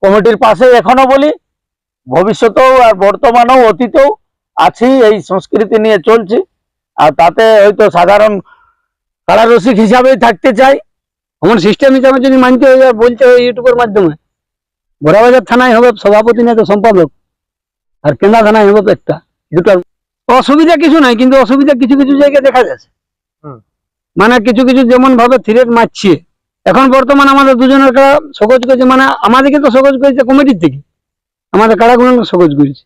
কমিটির পাশে এখনো বলি, ভবিষ্যতেও আর বর্তমানেও অতীতেও আছি, এই সংস্কৃতি নিয়ে চলছি। আর তাতে হয়তো সাধারণ কারা রসিক হিসাবেই থাকতে চাই। আমার সিস্টেম হিসাবে যদি মানতে হয় বলতে হয় ইউটিউবের মাধ্যমে, বড়াবাজার থানায় হবে সভাপতি না তো সম্পাদক, আর কেন্দ্রা থানায় হবে একটা। দুটার অসুবিধা কিছু নাই, কিন্তু অসুবিধা কিছু কিছু জায়গায় দেখা যাচ্ছে। মানে কিছু কিছু যেমন ভাবে থ্রেট মারছে, এখন বর্তমান আমাদের দুজনের কারা সকোজ করেছে, মানে আমাদেরকে তো সকোজ করেছে কমিটির থেকে, আমাদের কারাগুলো সকোজ করেছে।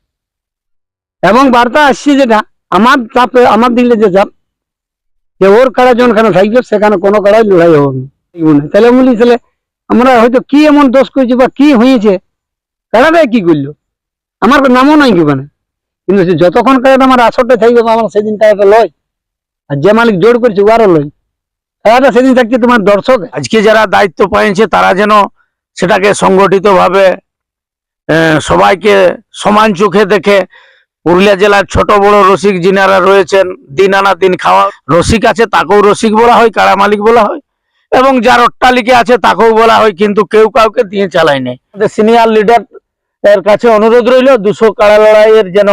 এবং বার্তা আসছে যেটা আমার চাপে, আমার দিলে যে চাপ, যে ওর কারা যখনখানে থাকবে সেখানে কোনো কারাই লড়াই হবে না। তাহলে বলি তাহলে আমরা হয়তো কি এমন দোষ করেছি বা কি হয়েছে, কারাটাই কি করলো, আমার নামও নাই কি মানে। কিন্তু যতক্ষণ কারাটা আমার আসরটা থাকবে আমার সেদিন কারাটা লয়, আর যে মালিক জোর করেছে ওয়ারও লয়, কারাটা সেদিন থাকছে তোমার দর্শক। আজকে যারা দায়িত্ব পেয়েছে তারা যেন সেটাকে সংগঠিতভাবে সবাইকে সমান চোখে দেখে, পুরুলিয়া জেলার ছোট বড় রসিক যিনারা রয়েছেন, দিন আনা দিন খাওয়া রসিক আছে, তাকেও রসিক বলা হয়, কারা মালিক বলা হয়, এবং যার অট্টালিকা আছে তাকেও বলা হয়, কিন্তু কেউ কাউকে দিয়ে চালায় নেই। আমাদের সিনিয়র লিডার এর কাছে অনুরোধ রইল 200 কারা লড়াইয়ের যেন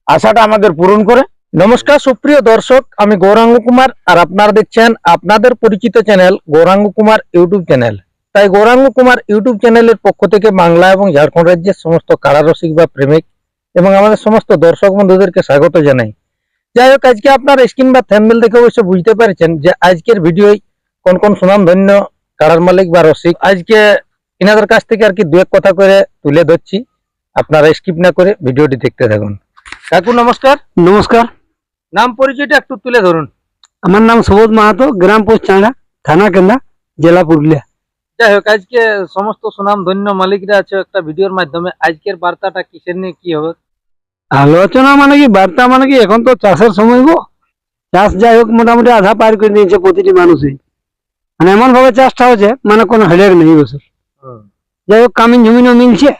আশাটা আমাদের পূরণ করে। নমস্কার সুপ্রিয় দর্শক, আমি গৌরাঙ্গ কুমার, আর আপনারা দেখছেন আপনাদের পরিচিত channel Gauranga Kumar YouTube channel. তাই গৌরাঙ্গ কুমার ইউটিউব চ্যানেলের পক্ষ থেকে বাংলা এবং ঝাড়খণ্ড রাজ্যের সমস্ত কারারসিক বা প্রেমিক এবং আমাদের সমস্ত দর্শক বন্ধুদেরকে স্বাগত জানাই। যাই হোক, আজকে আপনার স্ক্রিন বা থাম্বনেল দেখে অবশ্য বুঝতে পারছেন যে আজকের ভিডিওয় কোন কোন সুনামধন্য কারার মালিক বা রসিক, আজকে এনাদের কাছ থেকে আর কি দু এক কথা করে তুলে ধরছি। আপনারা স্কিপ না করে ভিডিওটি দেখতে থাকুন। কাকু নমস্কার। নমস্কার। নাম পরিচয়টা একটু তুলে ধরুন। আমার নাম সুবোধ মাহাতো, গ্রাম পোস্ট চাঁড়া, থানা কেন্দ্রা, জেলা পুরুলিয়া। যাই হোক, আজকে সমস্ত সুনাম ধন্য মালিকরা আছে একটা ভিডিওর মাধ্যমে, আজকের বার্তাটা কিসের নিয়ে কি হবে? আলোচনা মানে কি, বার্তা মানে কি, এখন তো চাষের সময় গো, চাষ যাই হোক মোটামুটি আধা পার করে দিয়েছে প্রতিটি মানুষই। মানে এমন ভাবে চাষটা হচ্ছে মানে কোনো হেডেক নেই বছর। যাই হোক, কামিন জমিনও মিলছে,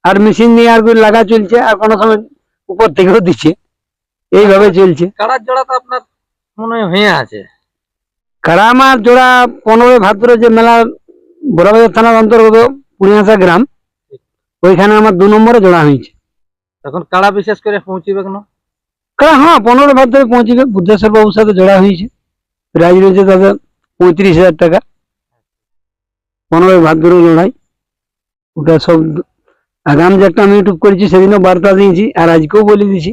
আর মেশিন নিয়ে আর লাগা চলছে, আর কোনো সময় উপর থেকেও দিচ্ছে, এইভাবে চলছে। কাড়ার জোড়া তো আপনার মনে হয় হয়ে আছে। কারা আমার জোড়া 15 ভাদ্র যে মেলা, বড়াবাজার থানার অন্তর্গত পুরিয়াশা গ্রাম, ওইখানে আমার 2 নম্বরে জোড়া হয়েছে। এখন কাড়া বিশেষ করে পৌঁছিবে কেন? কারা হ্যাঁ 15 ভাদ্রে পৌঁছবে। বুদ্ধেশ্বর বাবুর সাথে জোড়া হয়েছে, প্রাইজ রয়েছে তাদের 35,000 টাকা। 15 ভাদ্র লড়াই, ওটা সব আগাম যে একটা আমি ইউটিউব করেছি সেদিনও বার্তা দিয়েছি, আর আজকেও বলে দিয়েছি।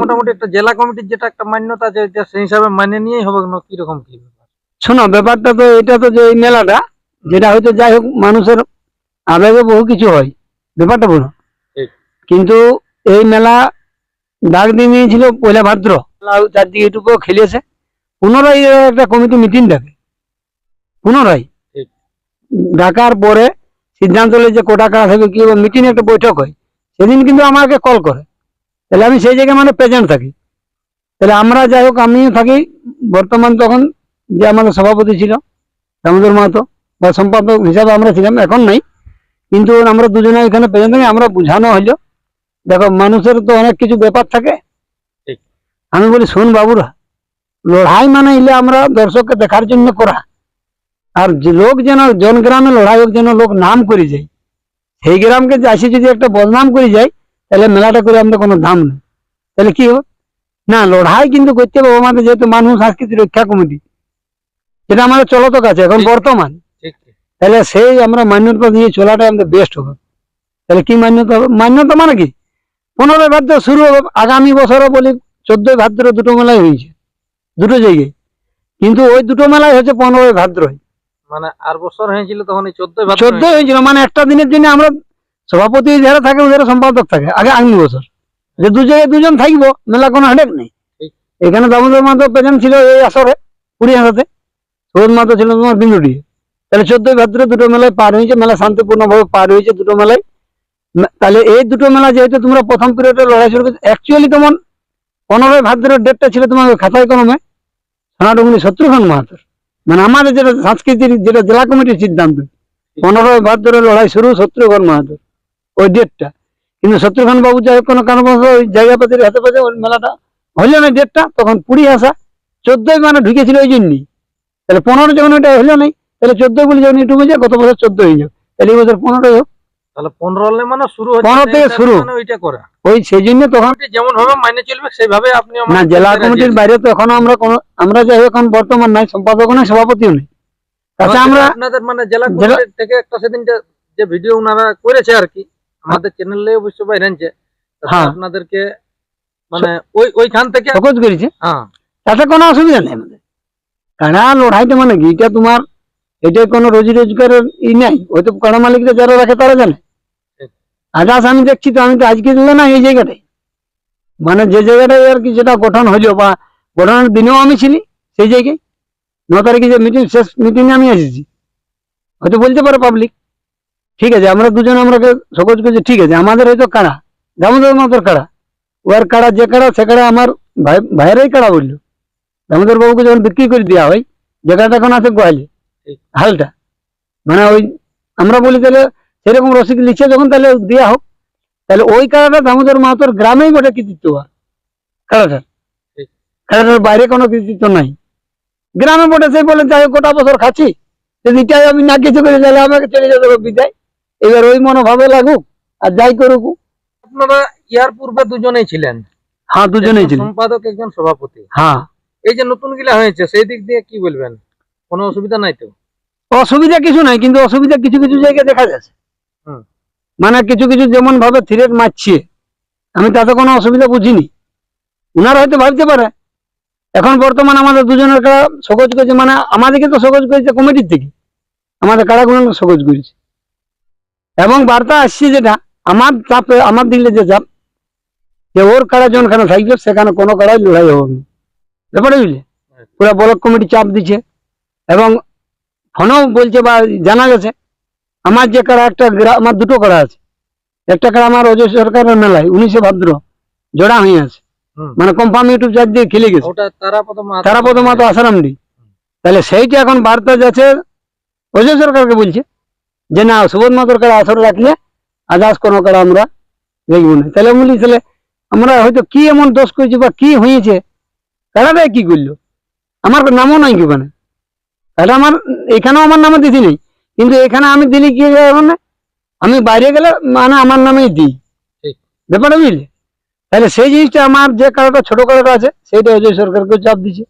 মোটামুটি একটা জেলা কমিটির যেটা একটা মান্যতা আছে, সেই হিসাবে মানে নিয়েই হবে না, কিরকম কি ব্যাপার? শোনো, ব্যাপারটা তো এটা তো যে এই মেলাটা যেটা হয়তো যাই হোক মানুষের আবেগে বহু কিছু হয়, ব্যাপারটা বলো। কিন্তু এই মেলা ডাক দিয়ে নিয়েছিল 1 ভাদ্র, চারদিকে ইউটিউবেও খেলেছে। পুনরায় একটা কমিটি মিটিং ডাকে, পুনরায় ডাকার পরে সিদ্ধান্ত হলে যে কোটা কারা থাকবে কি মিটিং একটা বৈঠক হয়, সেদিন কিন্তু আমাকে কল করে, তাহলে আমি সেই জায়গায় মানে প্রেজেন্ট থাকি। তাহলে আমরা যাই হোক, আমিও থাকি বর্তমান, তখন যে আমাদের সভাপতি ছিল দামোদর মাহাতো, বা সম্পাদক হিসাবে আমরা ছিলাম, এখন নাই, কিন্তু আমরা দুজনে এখানে প্রেজেন্ট থাকি। আমরা বুঝানো হইলো, দেখো মানুষের তো অনেক কিছু ব্যাপার থাকে। আমি বলি শোন বাবুরা, লড়াই মানে এলে আমরা দর্শককে দেখার জন্য করা, আর যে লোক যেন জন গ্রামে লড়াই হোক যেন লোক নাম করে যায়, সেই গ্রামকে আসে যদি একটা বদনাম করে যায়, তাহলে মেলাটা করে আমাদের কোনো দাম নেই। তাহলে কি হবে না, লড়াই কিন্তু করতে হবে আমাদের, যেহেতু মানুষ সংস্কৃতি রক্ষা কমিটি, যেটা আমাদের চলত কাছে এখন বর্তমান, তাহলে সেই আমরা মান্যতা দিয়ে চলাটাই আমাদের বেস্ট হবে। তাহলে কি মান্যতা হবে? মান্যতা মানে কি, 15 ভাদ্র শুরু হবে, আগামী বছরও বলি 14 ভাদ্র দুটো মেলাই হয়েছে দুটো জায়গায়, কিন্তু ওই দুটো মেলাই হচ্ছে 15 ভাদ্র। মানে আর বছর হয়েছিল তখন 14 হয়েছিল, মানে একটা দিনের জন্য আমরা সভাপতি যারা থাকে ওদের সম্পাদক থাকে আগামী বছর, যে দু জায়গায় দুজন থাকবো, মেলা কোনো হেডেক নেই। এখানে দামোদর মাহাতো প্রেজেন্ট ছিল এই আসরে পুরিয়াশাতে, সুবোধ মাহাতো ছিল তোমার বিন্দুটি। তাহলে 14 ভাদ্র দুটো মেলায় পার হয়েছে, মেলা শান্তিপূর্ণ ভাবে পার হয়েছে দুটো মেলায়। তাহলে এই দুটো মেলা যেহেতু তোমরা প্রথম পিরিয়ডে লড়াই শুরু করছো, অ্যাকচুয়ালি তোমার 15 ভাদ্রের ডেটটা ছিল তোমার খাতায় কলমে সোনাডুঙ্গি শত্রুঘ্ন মাহাতোর, মানে আমাদের যেটা সাংস্কৃতিক যেটা জেলা কমিটির সিদ্ধান্ত, 15 ভাদ্রের লড়াই শুরু শত্রুঘ্ন মাহাতোর ওই ডেটটা। কিন্তু শত্রুঘ্ন বাবু যাই হোক কোনো কারণবশত ওই জায়গা পাতির হাতে পাতে ওই মেলাটা হইল না ডেটটা, তখন পুরিয়াশা 14 মানে ঢুকেছিল ওই জন্যই। তাহলে 15 যখন ওইটা হইল নাই, তাহলে 14 বলে যখন ইউটিউবে যায় গত বছর 14 হয়ে যাবে, তাহলে এই বছর 15টাই হোক। তাহলে 15 হলে মানে শুরু 15 থেকে শুরু। মানে ওইটা করা ওই সেই জন্য তখন যেমন ভাবে মাইনে চলবে সেইভাবে আপনি না, জেলা কমিটির বাইরে তো এখনো আমরা যাই হোক এখন বর্তমান নাই, সম্পাদক নেই, সভাপতিও নেই। আচ্ছা, আমরা আপনাদের মানে জেলা কমিটি থেকে একটা সেদিন যে ভিডিও ওনারা করেছে আর কি, আমাদের চ্যানেলে অবশ্য বাইরেছে, হ্যাঁ। আপনাদেরকে মানে ওইখান থেকে সকজ করেছে, হ্যাঁ তাতে কোনো অসুবিধা নেই আমাদের। কাড়া লড়াইটা মানে কি, এটা তোমার এটা কোনো রোজি রোজগারের নাই, হয়তো কাড়া মালিকরা যারা রাখে তারা জানে। আদাস আমি দেখছি তো, আমি তো আজকে দিলে না এই জায়গাটাই, মানে যে জায়গাটায় আর কি যেটা গঠন হইলো বা গঠনের দিনেও আমি ছিলি সেই জায়গায়। 9 তারিখে যে মিটিং, শেষ মিটিংয়ে আমি এসেছি। হয়তো বলতে পারে পাবলিক, ঠিক আছে আমরা দুজন আমরাকে সকজ করছি, ঠিক আছে আমাদের হয়তো কাড়া দামোদর মাতর কাড়া, ওর কাড়া যে কাড়া সে কাড়া আমার ভাইয়েরাই কাড়া বললো। দামোদর বাবুকে যখন বিক্রি করে দেওয়া হয়, যে কাড়াটা এখন আছে গোয়ালে হালটা, মানে ওই আমরা বলি তাহলে সেরকম রসিদ লিখছে যখন তাহলে দেওয়া হোক, তাহলে ওই কাড়াটা দামোদর মাতর গ্রামেই বটে কৃতিত্ব কাড়াটার, কাড়াটার বাইরে কোনো কৃতিত্ব নাই, গ্রামে বটে। সেই বলে যাই হোক, গোটা বছর খাচ্ছি, যদি আমি না কিছু করে তাহলে আমাকে চলে যেতে হবে বিদায়। এবার ওই মনোভাবে লাগুক আর যাই করুক। আপনারা ইয়ার পূর্বে দুজনেই ছিলেন? হ্যাঁ, দুজনেই ছিল, সম্পাদক একজন সভাপতি। হ্যাঁ। এই যে নতুন গিলা হয়েছে সেই দিক দিয়ে কি বলবেন? কোনো অসুবিধা নাই তো? অসুবিধা কিছু নাই, কিন্তু অসুবিধা কিছু কিছু জায়গায় দেখা যাচ্ছে। মানে কিছু কিছু যেমন ভাবে থ্রেট মারছে, আমি তাতে কোনো অসুবিধা বুঝিনি। ওনারা হয়তো ভাবতে পারে এখন বর্তমান আমাদের দুজনের কাড়া সকজ করেছে, মানে আমাদেরকে তো সকজ করেছে কমিটির থেকে, আমাদের কাড়াগুলো সকজ করেছে। এবং বার্তা আসছে যেটা আমার চাপে, আমার দিলে যে চাপ, যে ওর কাড়া যখনখানে থাকবে সেখানে কোনো কাড়াই লড়াই হবে না, ব্যাপারে বুঝলে। পুরা ব্লক কমিটি চাপ দিচ্ছে, এবং ফোনেও বলছে বা জানা গেছে আমার যে কাড়া একটা আমার দুটো কাড়া আছে। একটা কাড়া আমার অজয় সরকারের মেলায় 19শে ভাদ্র জোড়া হয়ে আছে, মানে কনফার্ম ইউটিউব চার্জ দিয়ে খেলে গেছে, তারাপদ মাতো আসারাম দি। তাহলে সেইটা এখন বার্তা যাচ্ছে অজয় সরকারকে, বলছে যে না সুবোধ মাতর কাড়া আসর রাখলে আদাস কোনো কাড়া আমরা দেখবো না। তাহলে বলি তাহলে আমরা হয়তো কি এমন দোষ করেছি বা কি হয়েছে, কাড়াটাই কি করলো, আমার নামও নাই কি, মানে তাহলে আমার এখানেও আমার নামে দিদি নেই, কিন্তু এখানে আমি দিলি কি মানে আমি বাইরে গেলে মানে আমার নামেই দিই, ব্যাপারটা বুঝলি। তাহলে সেই জিনিসটা আমার যে কাড়াটা ছোট কাড়াটা আছে সেইটা অজয় সরকারকে চাপ দিচ্ছে।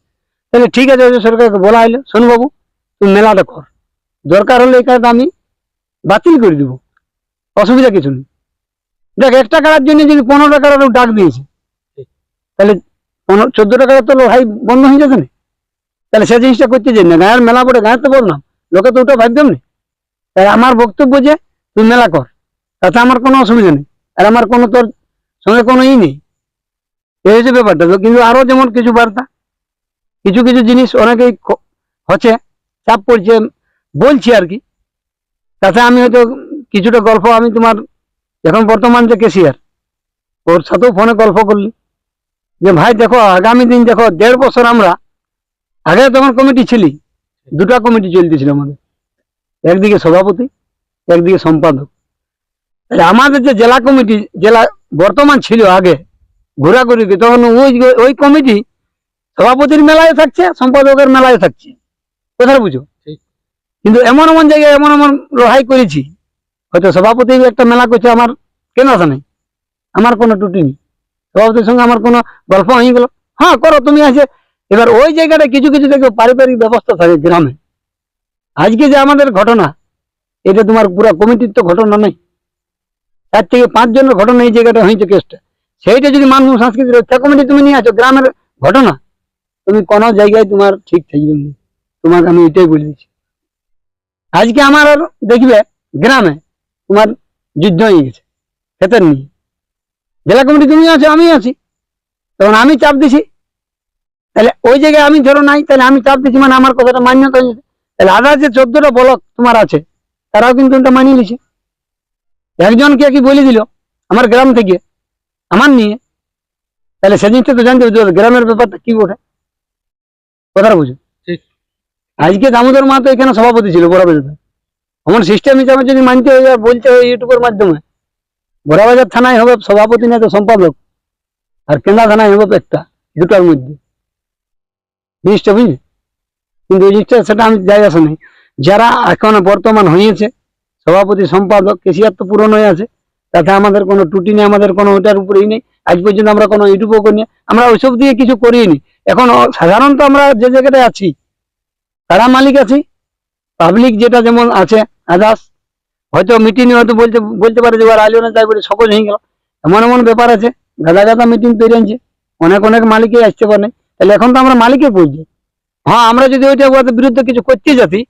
তাহলে ঠিক আছে, অজয় সরকারকে বলা হইলো শোন বাবু তুমি মেলাটা কর, দরকার হলে এই কাড়াটা আমি বাতিল করে দিব, অসুবিধা কিছু নেই। দেখ একটা কাড়ার জন্য যদি 15টা কাড়ার ডাক দিয়েছে, তাহলে 14টা কাড়ার তো লড়াই বন্ধ হয়ে যাবে না। তাহলে সেই জিনিসটা করতে চাই না, গায়ের মেলা পড়ে গায়ের তো বললাম, লোকে তো ওটা ভাবতাম না। তাই আমার বক্তব্য যে তুই মেলা কর, তাতে আমার কোনো অসুবিধা নেই, আর আমার কোনো তোর সঙ্গে কোনো নেই, এই হচ্ছে ব্যাপারটা। তো কিন্তু আরো যেমন কিছু বার্তা, কিছু কিছু জিনিস অনেকেই হচ্ছে চাপ পড়ছে বলছি আর কি, তাতে আমি হয়তো কিছুটা গল্প আমি তোমার এখন বর্তমান যে কেসিয়ার ওর সাথেও ফোনে গল্প করলি যে ভাই দেখো আগামী দিন দেখো 1.5 বছর আমরা আগে তখন কমিটি ছিলি, দুটা কমিটি চলতেছিল আমাদের, একদিকে সভাপতি একদিকে সম্পাদক। আমাদের যে জেলা কমিটি জেলা বর্তমান ছিল আগে ঘোরাঘুরি, তখন ওই কমিটি সভাপতির মেলায় থাকছে, সম্পাদকের মেলায় থাকছে, কোথায় বুঝো। কিন্তু এমন এমন জায়গায় এমন এমন লড়াই করেছি, হয়তো সভাপতি একটা মেলা করছে, আমার কেন আসা নেই, আমার কোনো টুটি নেই, সভাপতির সঙ্গে আমার কোনো গল্প হয়ে গেল, হ্যাঁ করো তুমি আছে। এবার ওই জায়গাটা কিছু কিছু দেখবে পারিবারিক ব্যবস্থা থাকে গ্রামে। আজকে যে আমাদের ঘটনা, এটা তোমার পুরা কমিটির তো ঘটনা নেই, 4 থেকে 5 জনের ঘটনা এই জায়গাটা হয়েছে কেসটা। সেইটা যদি মানব সংস্কৃতি রক্ষা কমিটি তুমি নিয়ে আসো গ্রামের ঘটনা, তুমি কোনো জায়গায় তোমার ঠিক থাকবে না, তোমাকে আমি এটাই বলে দিচ্ছি। আজকে আমার আর দেখবে গ্রামে তোমার যুদ্ধ হয়ে গেছে ক্ষেতের নিয়ে, জেলা কমিটি তুমি আছো আমি আছি, তখন আমি চাপ দিছি, তাহলে ওই জায়গায় আমি ধরো নাই, তাহলে আমি চাপ দিচ্ছি মানে আমার কথাটা মান্যতা হয়েছে। তাহলে আদার যে 14টা ব্লক তোমার আছে তারাও কিন্তু এটা মানিয়ে নিছে। একজনকে কি বলে দিল আমার গ্রাম থেকে আমার নিয়ে, তাহলে সে জিনিসটা তো জানতে হবে গ্রামের ব্যাপারটা কি ওঠে, কথা বুঝো। আজকে দামোদর মাহাতো এখানে সভাপতি ছিল বড়বাজার, এমন সিস্টেম হিসাবে যদি মানতে হয় আর বলতে হয় ইউটিউবের মাধ্যমে, বড়বাজার থানায় হবে সভাপতি না তো সম্পাদক, আর কেন্দ্রা থানায় হবে একটা, দুটার মধ্যে জিনিসটা বুঝলি। কিন্তু ওই জিনিসটা সেটা আমি যাই আসে নাই, যারা এখন বর্তমান হয়েছে সভাপতি সম্পাদক কেশিয়ার তো পুরনো হয়ে আছে, তাতে আমাদের কোনো ত্রুটি নেই, আমাদের কোনো ওটার উপরেই নেই। আজ পর্যন্ত আমরা কোনো ইউটিউবও করিনি, আমরা ওইসব দিয়ে কিছু করিনি। এখন সাধারণত আমরা যে জায়গাটায় আছি তারা মালিক আছি, পাবলিক যেটা যেমন আছে আদার্স হয়তো মিটিংয়ে হয়তো বলতে পারে যে ওর আইলো না, তাই বলে সকল হয়ে গেল। এমন এমন ব্যাপার আছে, গাদা গাদা মিটিং তৈরি আনছে, অনেক মালিকে আসতে পারে নাই। তাহলে এখন তো আমরা মালিকে পড়ছি। হ্যাঁ, আমরা যদি ওইটা ওদের বিরুদ্ধে কিছু করতে যাচ্ছি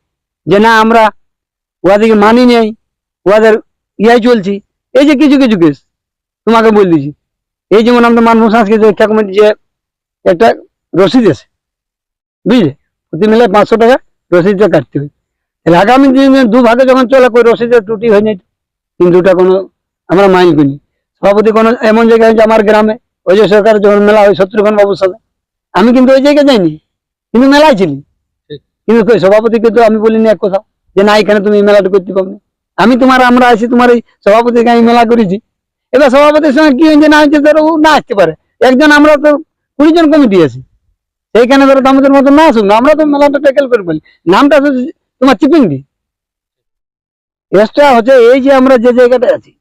যে না আমরা ওদেরকে মানি নেই, ওদের ইয়াই চলছি, এই যে কিছু কিছু কেস তোমাকে বলে দিচ্ছি। এই যেমন আমাদের মানব সাংস্কৃতিক রক্ষা কমিটি যে একটা রসিদ আছে, বুঝলে, প্রতি মেলায় 500 টাকা রসিদটা কাটতে হয়। তাহলে আগামী দিনে দুভাগে যখন চলে কই রসিদের ত্রুটি হয় নাই, কিন্তু ওটা কোনো আমরা মাইন্ড করিনি। সভাপতি কোনো এমন জায়গায় আছে আমার গ্রামে, ওই যে সরকার যখন মেলা হয় শত্রুঘ্ন বাবুর সাথে, আমি কিন্তু ওই জায়গায় যাইনি, কিন্তু মেলায় ছিলি। কিন্তু সভাপতি কিন্তু আমি বলিনি এক কথা যে না এখানে তুমি এই মেলাটা করতে পারবে না। আমরা আছি তোমার এই সভাপতিকে আমি মেলা করেছি। এবার সভাপতির সঙ্গে কি হয়েছে না হয়েছে ধরো ও না আসতে পারে, একজন আমরা তো 20 জন কমিটি আছি, সেইখানে ধরো আমাদের মতো না আসুক না, আমরা তো মেলাটা ট্যাকেল করে বলি, নামটা তোমার চিপিং দি। এক্সট্রা হচ্ছে এই যে আমরা যে জায়গাটায় আছি,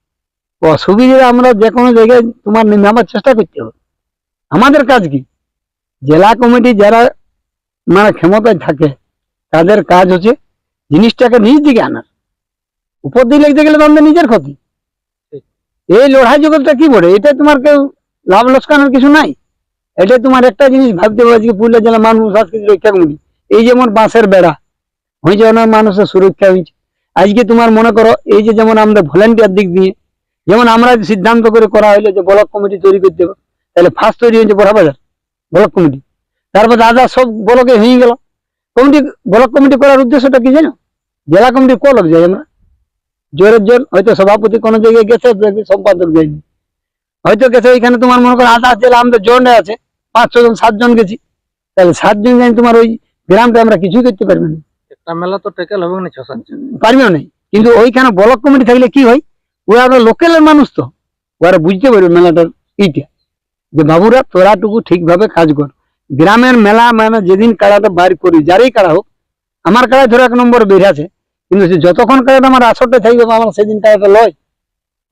অসুবিধা আমরা যে কোনো জায়গায় তোমার নামার চেষ্টা করতে হবে। আমাদের কাজ কি, জেলা কমিটি যারা মানে ক্ষমতায় থাকে তাদের কাজ হচ্ছে জিনিসটাকে নিজ দিকে আনার, উপর দিয়ে লিখতে গেলে তোমাদের নিজের ক্ষতি। এই লড়াই জগৎটা কি বলে, এটা তোমার কেউ লাভ লোকসানের কিছু নাই। এটা তোমার একটা জিনিস ভাবতে হবে, আজকে পুরুলিয়া জেলা মানুষ সাংস্কৃতিক রক্ষা কমিটি এই যেমন বাঁশের বেড়া হয়েছে, অনেক মানুষের সুরক্ষা হয়েছে। আজকে তোমার মনে করো এই যে যেমন আমরা ভলেন্টিয়ার দিক দিয়ে যেমন আমরা সিদ্ধান্ত করে করা হইলো যে ব্লক কমিটি তৈরি করতে হবে, তাহলে ফার্স্ট তৈরি হয়েছে বড়াবাজার ব্লক কমিটি, তারপর দাদা সব ব্লকে হয়ে গেল কমিটি। ব্লক কমিটি করার উদ্দেশ্যটা কি জানো, জেলা কমিটি ক লোক যাই আমরা জোরের জোর, হয়তো সভাপতি কোনো জায়গায় গেছে, সম্পাদক যায়নি, হয়তো গেছে ওইখানে তোমার মনে করো আদার্স জেলা আমাদের জোনে আছে 5-6 জন 7 জন গেছি, তাহলে 7 জন যাই তোমার ওই গ্রামটা আমরা কিছুই করতে পারবে না, একটা মেলা তো টেকেল হবে না 6-7 জন পারবেও না। কিন্তু ওইখানে ব্লক কমিটি থাকলে কি হয়, ওরা লোকালের মানুষ তো ওরা বুঝতে পারবে মেলাটার এইটা, যে বাবুরা তোরাটুকু ঠিকভাবে কাজ কর। গ্রামের মেলা মানে যেদিন কাড়াটা বার করি, যারই কাড়া হোক, আমার কাড়ায় ধরো 1 নম্বর বের আছে, কিন্তু সে যতক্ষণ কাড়াটা আমার আসরটা থাকবে আমার সেদিন কাড়াটা লয়,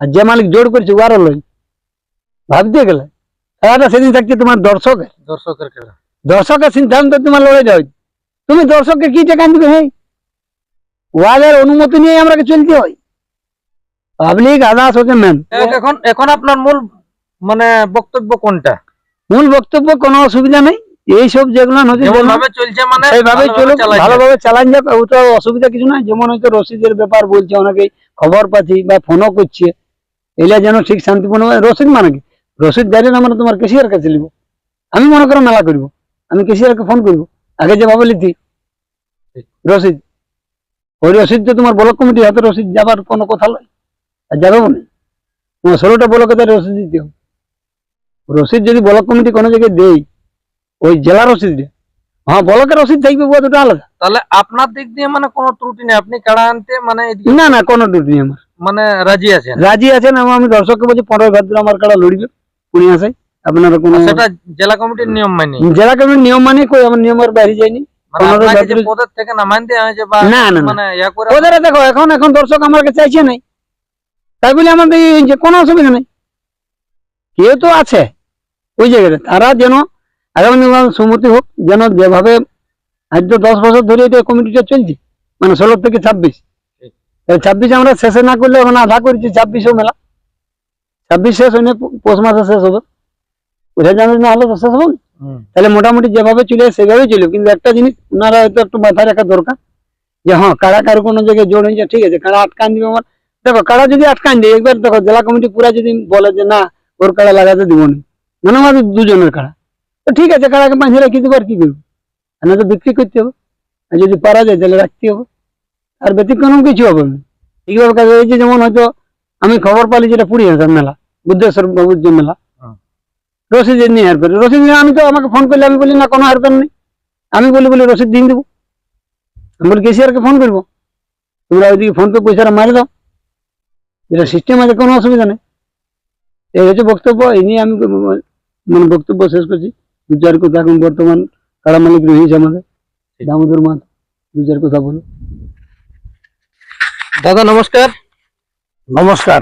আর যে মালিক জোর করেছে ওয়ারও লয়। ভাবতে গেলে খেলাটা সেদিন থাকছে তোমার দর্শকের খেলা, দর্শকের সিদ্ধান্ত তোমার লড়ে যাও, তুমি দর্শককে কি টাকা দিবে, হ্যাঁ ওয়াদের অনুমতি নিয়ে আমরা চলতে হয়। পাবলিক আদার্স হচ্ছে মেন। এখন এখন আপনার মূল মানে বক্তব্য কোনটা? মূল বক্তব্য কোনো অসুবিধা নেই, এইসব যেগুলো হচ্ছে যেভাবে চলছে মানে সেইভাবে চলুক, ভালোভাবে চালান যাক, ওটা অসুবিধা কিছু নাই। যেমন হয়তো রসিদের ব্যাপার বলছে, অনেকেই খবর পাচ্ছি বা ফোনও করছে, এগুলা যেন ঠিক শান্তিপূর্ণ। রসিদ মানে কি, রসিদ জানেন আমরা তোমার কেশিয়ার কাছে নিব, আমি মনে করো মেলা করবো, আমি কেশিয়ারকে ফোন করবো, আগে যেভাবে লিখি রসিদ, ওই রসিদ তো তোমার ব্লক কমিটির হাতে রসিদ যাবার কোনো কথা নয়, আর যাবে না তোমার 16টা ব্লকে তার রসিদ দিতে হবে। রসিদ যদি ব্লক কমিটি কোনো জায়গায় দেয়, ওই জেলা রসিদ দেয়, হ্যাঁ ব্লকের রসিদ থাকবে, দুটো আলাদা। তাহলে আপনার দিক দিয়ে মানে কোনো ত্রুটি নেই, আপনি কাড়া আনতে মানে না কোনো ত্রুটি নেই, আমার মানে রাজি আছেন। আমি দর্শককে বলছি 15 ভাদ্র আমার কাড়া লড়বে পুরিয়াশাই, আপনারা কোনো সেটা জেলা কমিটির নিয়ম মানি, জেলা কমিটির নিয়ম মানে কই আমার নিয়মের বাইরে যায়নি। মানে আপনাকে যে পদের থেকে নামান দেওয়া হয়েছে বা না মানে ইয়া করে ওদের দেখো এখন দর্শক আমার কাছে চাইছে নাই, তাই বলে আমাদের যে কোনো অসুবিধা নেই, কেউ তো আছে ওই জায়গাটা, তারা যেন আগামী দিনে সম্মতি হোক, যেন যেভাবে আজ তো 10 বছর ধরে এটা কমিটিটা চলছে, মানে 16 থেকে 26, 26 আমরা শেষে না করলে এখন আধা করেছি, 26ও মেলা, 26 শেষ হয়নি, পৌষ মাসে শেষ হবে, ওটা জানুয়ারি না হলে তো শেষ হবে না। তাহলে মোটামুটি যেভাবে চলে সেভাবে চলবে, কিন্তু একটা জিনিস ওনারা হয়তো একটু মাথায় রাখা দরকার যে হ্যাঁ কারা কারো কোনো জায়গায় জোর হয়েছে, ঠিক আছে কারা আটকান দিবে আমার, দেখো কারা যদি আটকান দেয় একবার, দেখো জেলা কমিটি পুরা যদি বলে যে না ওর কাড়া লাগাতে দিব না, মানে আমাদের দুজনের কাড়া, তো ঠিক আছে কাড়াকে বাঁধিয়ে রেখে দেবো, আর কি করবো, না তো বিক্রি করতে হবে, আর যদি পারা যায় তাহলে রাখতে হবে, আর ব্যতিক্রম কিছু হবে না। এইভাবে কাজ হয়েছে, যেমন হয়তো আমি খবর পালি যেটা পুরিয়াশার মেলা, বুদ্ধেশ্বর বাবুর যে মেলা, রসিদ নিয়ে হারপেন, রসিদ নিয়ে আমি তো আমাকে ফোন করলে আমি বলি না কোনো হারপেন নেই, আমি বলি রসিদ দিয়ে দেবো, আমি বলি কেসিআরকে ফোন করবো, তোমরা ওইদিকে ফোন পে পয়সাটা মারি দাও, যেটা সিস্টেম আছে, কোনো অসুবিধা নেই। এই হচ্ছে বক্তব্য, এই নিয়ে আমি মানে বক্তব্য শেষ করছি। 2-4 কথা এখন বর্তমান কাড়া মালিক রয়েছে আমাদের দামোদর মাঠ, 2-4 কথা বলো। দাদা নমস্কার, নমস্কার।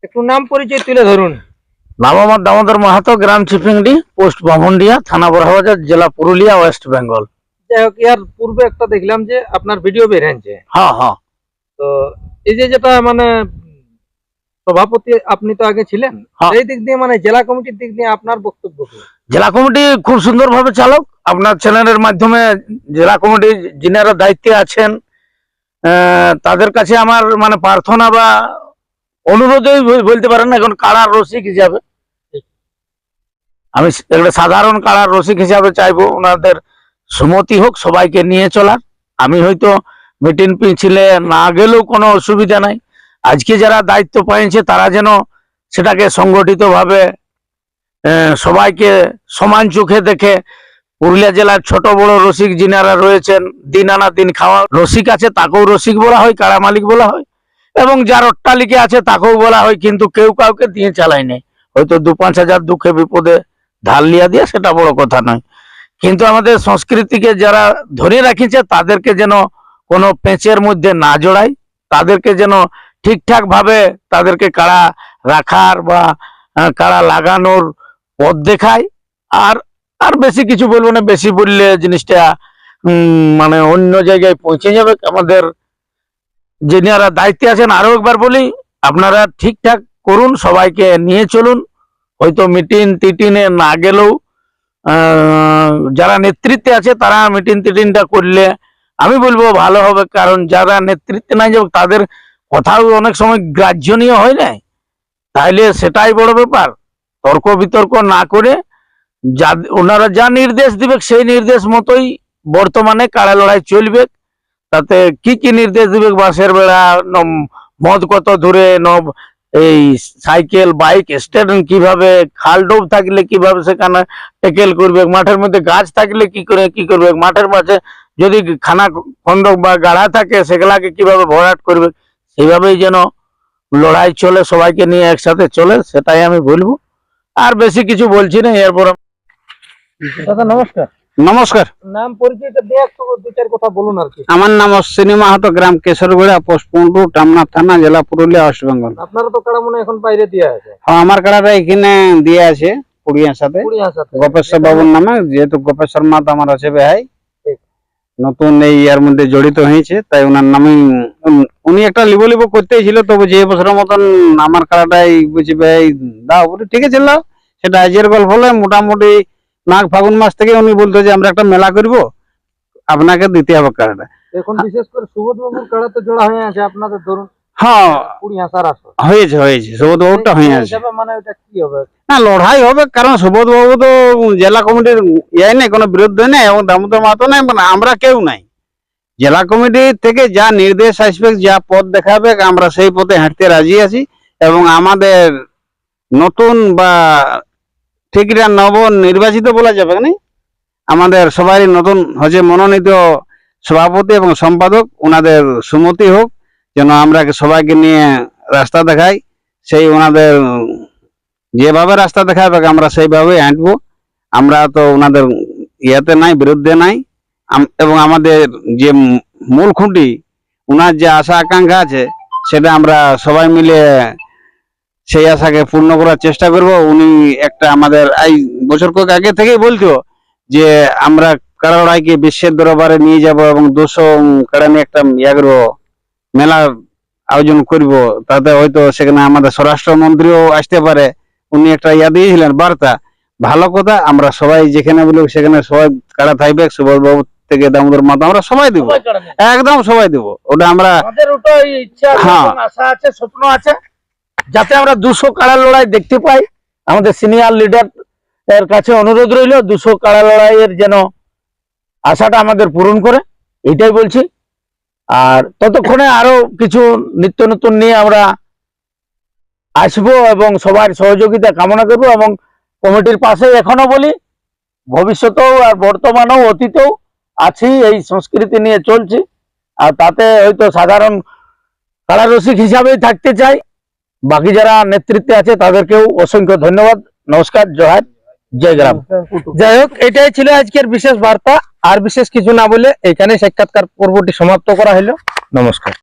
একটু নাম পরিচয় তুলে ধরুন। নাম আমার দামোদর মাহাতো, গ্রাম চিফিংডি, পোস্ট বামুনডিয়া, থানা বড়বাজার, জেলা পুরুলিয়া, ওয়েস্ট বেঙ্গল। যাই হোক, ইয়ার পূর্বে একটা দেখলাম যে আপনার ভিডিও বের হয়েছে, হ্যাঁ হ্যাঁ। তো এই যে যেটা মানে সভাপতি আপনি তো আগে ছিলেন, হ্যাঁ। এই দিক দিয়ে মানে জেলা কমিটির দিক দিয়ে আপনার বক্তব্য কি? জেলা কমিটি খুব সুন্দরভাবে চালক। আপনার চ্যানেলের মাধ্যমে জেলা কমিটি যিনারা দায়িত্বে আছেন তাদের কাছে আমার মানে প্রার্থনা বা অনুরোধই বলতে পারেন না, এখন কাড়ার রসিক হিসাবে আমি একটা সাধারণ কাড়ার রসিক হিসাবে চাইবো ওনাদের সুমতি হোক, সবাইকে নিয়ে চলার। আমি হয়তো মিটিং পিছিলে না গেলেও কোনো অসুবিধা নাই। আজকে যারা দায়িত্ব পেয়েছে তারা যেন সেটাকে সংগঠিতভাবে সবাইকে সমান চোখে দেখে, পুরুলিয়া জেলার ছোট বড় রসিক যিনারা রয়েছেন, দিন আনা দিন খাওয়া রসিক আছে, তাকেও রসিক বলা হয়, কাড়া মালিক বলা হয়, এবং যার অট্টালিকা আছে তাকেও বলা হয়। কিন্তু কেউ কাউকে দিয়ে চালাই নেই। হয়তো 2-5 হাজার দুঃখে বিপদে ধার লিয়া দিয়ে, সেটা বড় কথা নয়। কিন্তু আমাদের সংস্কৃতিকে যারা ধরে রাখিছে তাদেরকে যেন কোনো পেঁচের মধ্যে না জড়ায়, তাদেরকে যেন ঠিকঠাক ভাবে তাদেরকে কাড়া রাখার বা কাড়া লাগানোর পথ দেখায়। আর আর বেশি কিছু বলবো না, বেশি বললে জিনিসটা মানে অন্য জায়গায় পৌঁছে যাবে। আমাদের যিনারা দায়িত্বে আছেন, আরো একবার বলি, আপনারা ঠিকঠাক করুন, সবাইকে নিয়ে চলুন। হয়তো মিটিং টিটিনে না গেলেও যারা নেতৃত্বে আছে তারা মিটিং টিটিনটা করলে আমি বলবো ভালো হবে। কারণ যারা নেতৃত্বে নাই যাবে তাদের কথাও অনেক সময় গ্রাহ্যনীয় হয় না, তাইলে সেটাই বড় ব্যাপার। তর্ক বিতর্ক না করে ওনারা যা নির্দেশ দিবে সেই নির্দেশ মতোই বর্তমানে কাড়া লড়াই চলবে। তাতে কি কি নির্দেশ দিবে, বাসের বেড়া, মদ কত দূরে, এই সাইকেল বাইক স্ট্যান্ড কিভাবে, খাল ডোব থাকলে কিভাবে সেখানে টেকেল করবে, মাঠের মধ্যে গাছ থাকলে কি করে কি করবে, মাঠের মাঝে যদি খানা খন্দক বা গাড়া থাকে সেগুলাকে কিভাবে ভরাট করবে, সেইভাবেই যেন লড়াই চলে, সবাইকে নিয়ে একসাথে চলে, সেটাই আমি বলবো। আর বেশি কিছু বলছি না। এরপর দাদা নমস্কার, নমস্কার। নাম পরিচয়টা দিয়ে একটু 2-4 কথা বলুন আর কি। আমার নাম অশ্বিনী মাহাতো, গ্রাম কেশরগড়া, পোস্ট পুন্ডু, টামনা থানা, জেলা পুরুলিয়া, ওয়েস্ট বেঙ্গল। আপনারা তো কাড়া মনে হয় এখন বাইরে দিয়ে আছে? হ্যাঁ, আমার কাড়াটা এখানে দিয়ে আছে পুড়িয়ার সাথে, পুরিয়ার সাথে গোপেশ্বর বাবুর নামে। যেহেতু গোপেশ্বর মাহাতো আমার আছে ভাই, ঠিক। নতুন এই ইয়ার মধ্যে জড়িত হয়েছে, তাই ওনার নামে উনি একটা লিবো লিবো করতেই ছিল। তবে যে বছরের মতন আমার কাড়াটাই বুঝি ভাই দাও বলে, ঠিক আছে লাও। সেটা আজের গল্প হলে মোটামুটি মাঘ ফাগুন মাস থেকে উনি বলতো যে আমরা একটা মেলা করব, আপনাকে দিতে হবে কাড়াটা। এখন বিশেষ করে সুবোধ বাবুর কাড়া তো জোড়া হয়ে আছে আপনাদের, ধরুন হ্যাঁ, পুরিয়া সার আসো হয়েছে হয়েছে, সুবোধ বাবুরটা হয়ে আছে। মানে ওটা কি হবে? না, লড়াই হবে, কারণ সুবোধ বাবু তো জেলা কমিটির ইয়ে নেই, কোনো বিরুদ্ধে নেই, এবং দামোদর মাহাতো নেই, মানে আমরা কেউ নাই। জেলা কমিটি থেকে যা নির্দেশ আসবে, যা পথ দেখাবে, আমরা সেই পথে হাঁটতে রাজি আছি। এবং আমাদের নতুন বা ঠিকরা নব নির্বাচিত বলা যাবে না, আমাদের সবারই নতুন হচ্ছে মনোনীত সভাপতি এবং সম্পাদক, ওনাদের সুমতি হোক, যেন আমরা সবাইকে নিয়ে রাস্তা দেখাই। সেই ওনাদের যেভাবে রাস্তা দেখাবে আমরা সেইভাবেই হাঁটবো। আমরা তো ওনাদের ইয়াতে নাই, বিরুদ্ধে নাই। এবং আমাদের যে মূল খুঁটি, ওনার যে আশা আকাঙ্ক্ষা আছে, সেটা আমরা সবাই মিলে সেই আশাকে পূর্ণ করার চেষ্টা করব। উনি একটা আমাদের এই বছর কয়েক আগে থেকেই বলতো যে আমরা কাড়া লড়াইকে বিশ্বের দরবারে নিয়ে যাব এবং 200 কাড়া নিয়ে একটা ইয়া করবো, মেলা আয়োজন করব। তাতে হয়তো সেখানে আমাদের স্বরাষ্ট্রমন্ত্রীও আসতে পারে। উনি একটা ইয়া দিয়েছিলেন বার্তা, ভালো কথা। আমরা সবাই যেখানে বলি সেখানে সবাই কাড়া থাকবে, সুবোধ বাবু থেকে দামোদর মাহাতো, আমরা সবাই দিব, একদম সবাই দিব। ওটা আমরা, আমাদের ওটাই ইচ্ছা হ্যাঁ। এবং আশা আছে, স্বপ্ন আছে, যাতে আমরা 200 কাড়া লড়াই দেখতে পাই। আমাদের সিনিয়র লিডার এর কাছে অনুরোধ রইল 200 কাড়া লড়াইয়ের যেন আশাটা আমাদের পূরণ করে, এটাই বলছি। আর ততক্ষণে আরো কিছু নিত্য নতুন নিয়ে আমরা আসবো এবং সবার সহযোগিতা কামনা করব। এবং কমিটির পাশে এখনো বলি, ভবিষ্যতেও আর বর্তমানেও অতীতেও আছি, এই সংস্কৃতি নিয়ে চলছি। আর তাতে হয়তো সাধারণ কাড়া রসিক হিসাবেই থাকতে চাই। বাকি যারা নেতৃত্বে আছে তাদেরকেও অসংখ্য ধন্যবাদ। নমস্কার, জয়, জয় গ্রাম। যাই হোক, এটাই ছিল আজকের বিশেষ বার্তা। আর বিশেষ কিছু না বলে এখানে সাক্ষাৎকার পর্বটি সমাপ্ত করা হলো। নমস্কার।